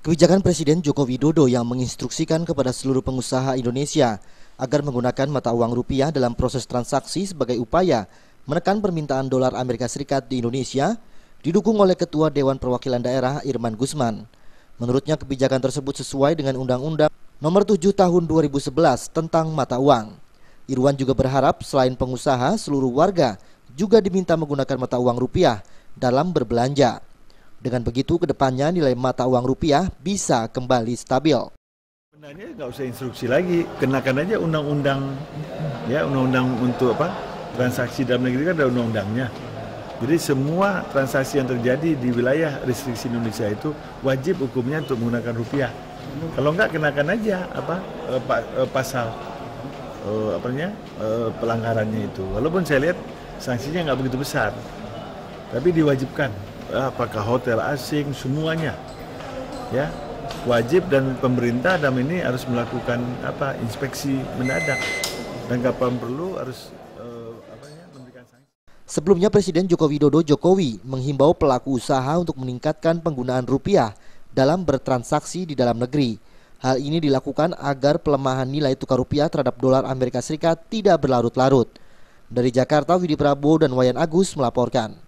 Kebijakan Presiden Joko Widodo yang menginstruksikan kepada seluruh pengusaha Indonesia agar menggunakan mata uang rupiah dalam proses transaksi sebagai upaya menekan permintaan dolar Amerika Serikat di Indonesia didukung oleh Ketua Dewan Perwakilan Daerah Irman Gusman. Menurutnya kebijakan tersebut sesuai dengan Undang-Undang Nomor 7 Tahun 2011 tentang mata uang. Irwan juga berharap selain pengusaha, seluruh warga juga diminta menggunakan mata uang rupiah dalam berbelanja. Dengan begitu, kedepannya nilai mata uang rupiah bisa kembali stabil. Sebenarnya nggak usah instruksi lagi, kenakan aja undang-undang, ya undang-undang untuk apa? Transaksi dalam negeri kan ada undang-undangnya. Jadi semua transaksi yang terjadi di wilayah restriksi Indonesia itu wajib hukumnya untuk menggunakan rupiah. Kalau nggak, kenakan aja pasal pelanggarannya itu. Walaupun saya lihat sanksinya nggak begitu besar, tapi diwajibkan. Apakah hotel asing, semuanya ya wajib, dan pemerintah dalam ini harus melakukan inspeksi mendadak, dan kapan perlu harus memberikan sanksi. Sebelumnya Presiden Joko Widodo menghimbau pelaku usaha untuk meningkatkan penggunaan rupiah dalam bertransaksi di dalam negeri. Hal ini dilakukan agar pelemahan nilai tukar rupiah terhadap dolar Amerika Serikat tidak berlarut-larut. Dari Jakarta, Widi Prabowo dan Wayan Agus melaporkan.